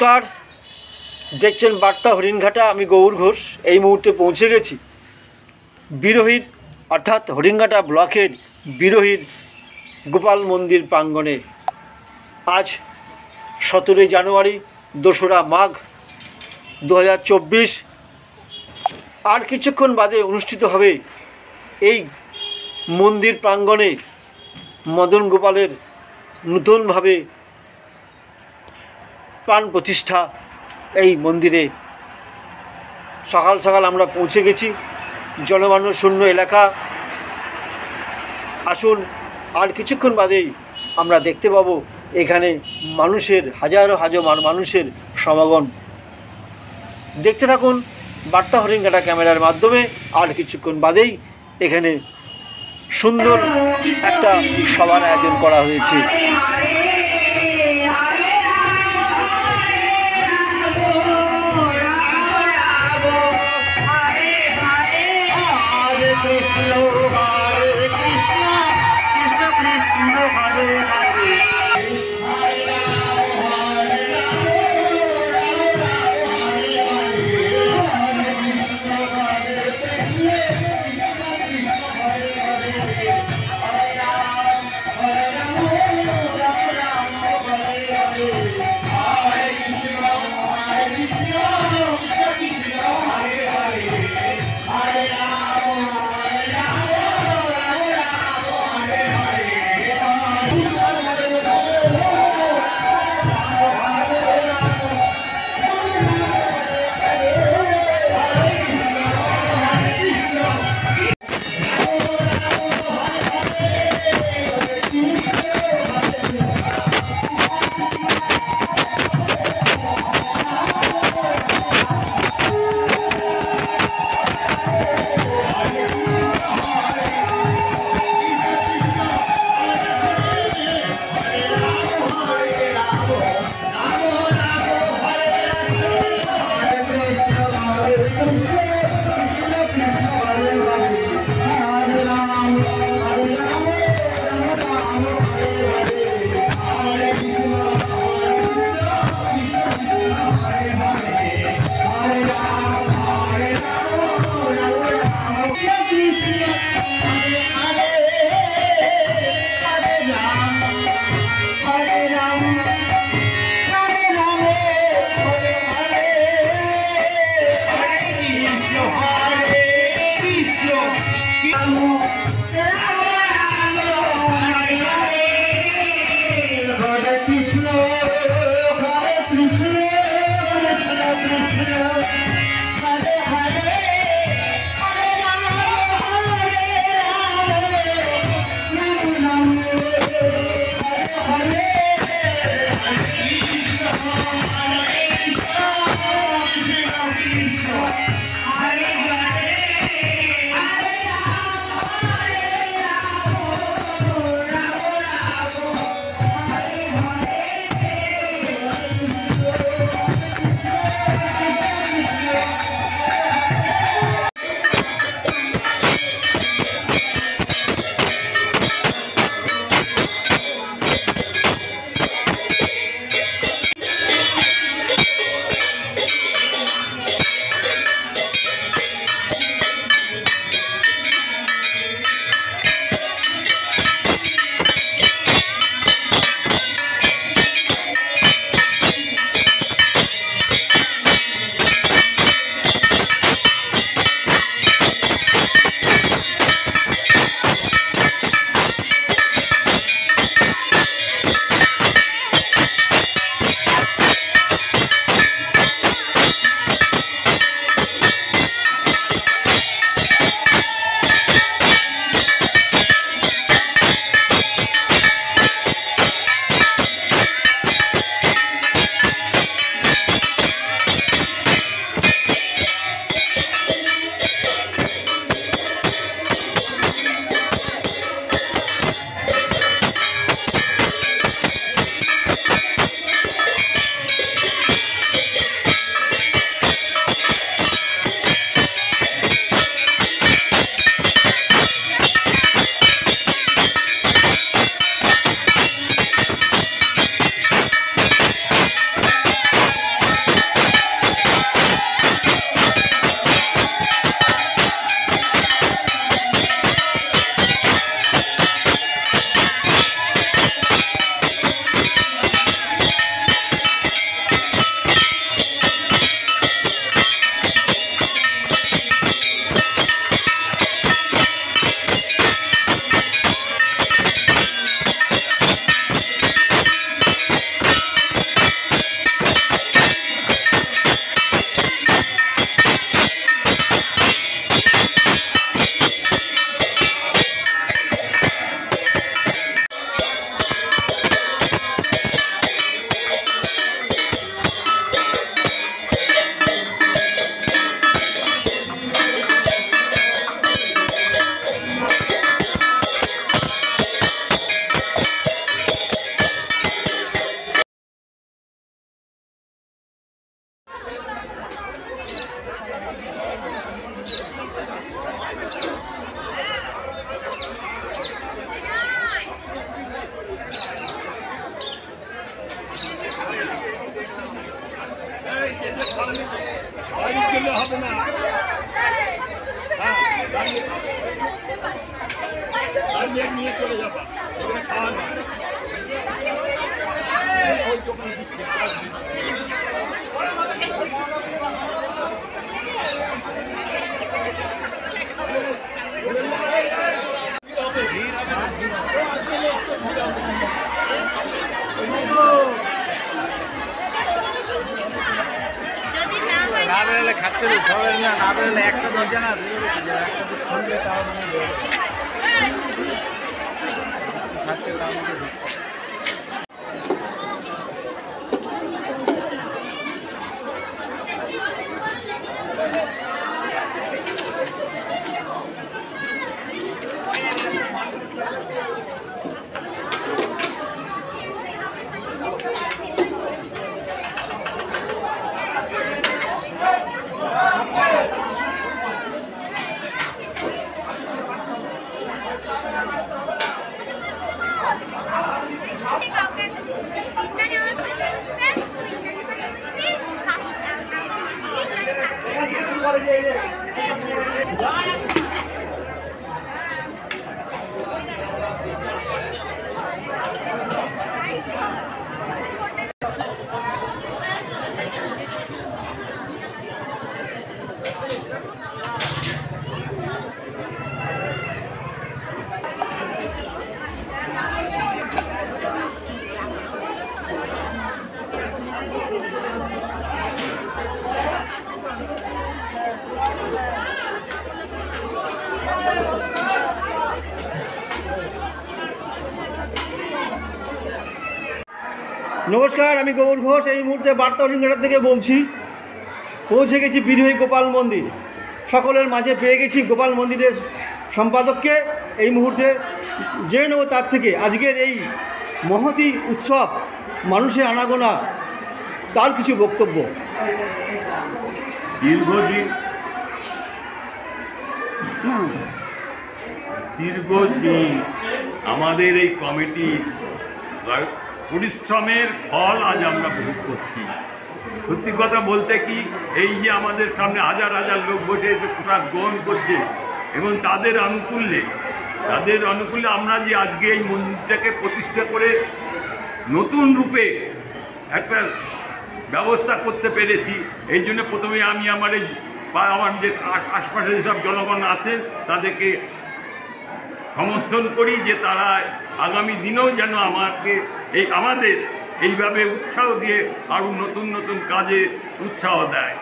নমস্কার, দেখছেন বার্তা হরিণঘাটা। আমি গৌর ঘোষ। এই মুহূর্তে পৌঁছে গেছি বিরোহীর অর্থাৎ হরিণঘাটা ব্লকের বিরোহীর গোপাল মন্দির প্রাঙ্গণে। আজ 17 জানুয়ারি, 2রা মাঘ 2024। আর কিছুক্ষণ বাদে অনুষ্ঠিত হবে এই মন্দির প্রাঙ্গণে মদন গোপালের নূতনভাবে প্রাণ প্রতিষ্ঠা। এই মন্দিরে সকাল সকাল আমরা পৌঁছে গেছি। জনমানব শূন্য এলাকা। আসুন, আর কিছুক্ষণ বাদেই আমরা দেখতে পাবো এখানে মানুষের হাজারো মানুষের সমাগম। দেখতে থাকুন বার্তা হরিণঘাটা ক্যামেরার মাধ্যমে। আর কিছুক্ষণ বাদেই এখানে সুন্দর একটা সভার আয়োজন করা হয়েছে। সবাই না বেরোলে একটা দরজা না একটা তো শুনলে তাও নমস্কার, আমি গৌর ঘোষ। এই মুহূর্তে বার্তা হরিণঘাটা থেকে বলছি। পৌঁছে গেছি বিরোহী গোপাল মন্দির। সকলের মাঝে পেয়ে গেছি গোপাল মন্দিরের সম্পাদককে। এই মুহূর্তে জেনে নেব তার থেকে আজকের এই মহতী উৎসব, মানুষের আনাগোনা, তার কিছু বক্তব্য। দীর্ঘদিন আমাদের এই কমিটির পরিশ্রমের ফল আজ আমরা ভোগ করছি। সত্যি কথা বলতে কি, এই যে আমাদের সামনে হাজার হাজার লোক বসে এসে প্রসাদ গ্রহণ করছে এবং তাদের অনুকূল্যে আমরা যে আজকে এই মন্দিরটাকে প্রতিষ্ঠা করে নতুন রূপে একটা ব্যবস্থা করতে পেরেছি, এই জন্য প্রথমে আমি আমার যে আশপাশে যেসব জনগণ আছেন তাদেরকে সমর্থন করি যে তারা আগামী দিনেও যেন আমাদের এইভাবে উৎসাহ দিয়ে আরও নতুন নতুন কাজে উৎসাহ দেয়।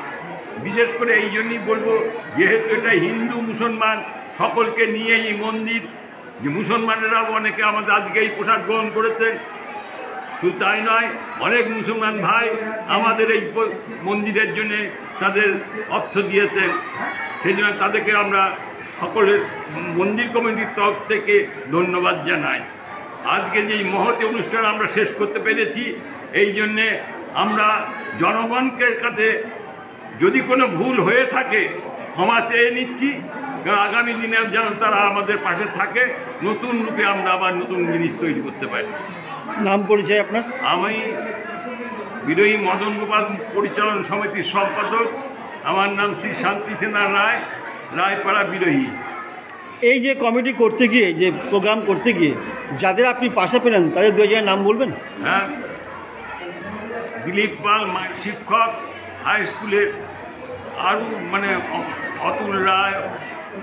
বিশেষ করে এই জন্যই বলবো, যেহেতু এটা হিন্দু মুসলমান সকলকে নিয়ে এই মন্দির, যে মুসলমানেরাও অনেকে আমাদের আজকে এই প্রসাদ গ্রহণ করেছেন। শুধু তাই নয়, অনেক মুসলমান ভাই আমাদের এই মন্দিরের জন্য তাদের অর্থ দিয়েছেন। সেই জন্য তাদেরকে আমরা সকলের মন্দির কমিটির তরফ থেকে ধন্যবাদ জানাই। আজকে যেই মহতী অনুষ্ঠান আমরা শেষ করতে পেরেছি, এই জন্যে আমরা জনগণের কাছে যদি কোনো ভুল হয়ে থাকে ক্ষমা চেয়ে নিচ্ছি, কারণ আগামী দিনে যেন তারা আমাদের পাশে থাকে, নতুন রূপে আমরা আবার নতুন জিনিস তৈরি করতে পারি। নাম পরিচয় আপনার? আমি বিরোহী মদন গোপাল পরিচালন সমিতির সম্পাদক। আমার নাম শ্রী শান্তি সেনা রায়, রায়পাড়া বিরোহী। এই যে কমিটি করতে গিয়ে, যে প্রোগ্রাম করতে গিয়ে যাদের আপনি পাশে পেলেন তাদের দু একজনের নাম বলবেন? হ্যাঁ, দিলীপ পাল শিক্ষক, হাই স্কুলের, আরও অতুল রায়,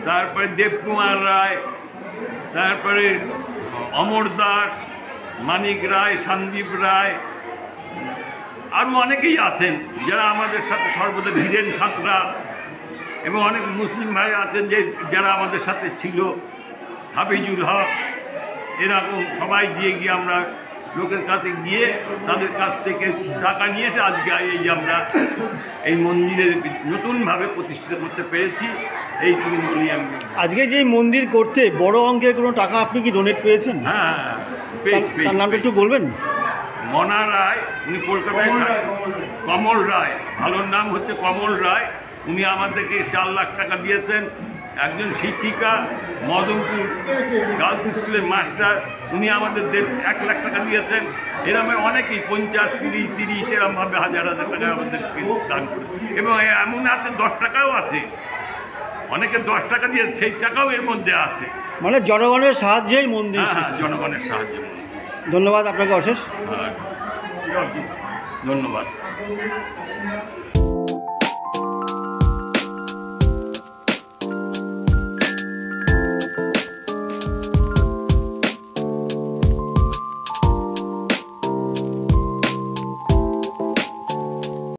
তারপরে দেবকুমার রায়, তারপরে অমর দাস, মানিক রায়, সন্দীপ রায়, আরও অনেকেই আছেন যারা আমাদের সাথে সর্বদা, ধীরেন সাঁতরা, এবং অনেক মুসলিম ভাই আছেন যারা আমাদের সাথে ছিল, হাফিজুল হক, এরকম সবাই গিয়ে আমরা লোকের কাছে গিয়ে তাদের কাছ থেকে টাকা নিয়ে এসে আজকে এই যে আমরা এই মন্দিরের নতুনভাবে প্রতিষ্ঠিত করতে পেরেছি। এইটুকু বলি আমি। আজকে যে মন্দির করতে বড় অঙ্কের কোনো টাকা আপনি কি ডোনেট পেয়েছেন? হ্যাঁ, পেয়েছি। তার নামটা একটু বলবেন? মনা রায়, উনি কলকাতায় থাকেন। কমল রায়, ভালোর নাম হচ্ছে কমল রায়। উনি আমাদেরকে 4 লাখ টাকা দিয়েছেন। একজন শিক্ষিকা, মদনপুর গার্লস স্কুলের মাস্টার, উনি আমাদের 1 লাখ টাকা দিয়েছেন। এরকম অনেকেই 50, 20, 30 এরমভাবে হাজার হাজার টাকা আমাদেরকে দান করে। এবং এমন আছে 10 টাকাও আছে, অনেকে 10 টাকা দিয়ে, সেই টাকাও এর মধ্যে আছে। মানে জনগণের সাহায্যেই মন্দির। হ্যাঁ, জনগণের সাহায্যে। ধন্যবাদ আপনাকে অশেষ। ধন্যবাদ।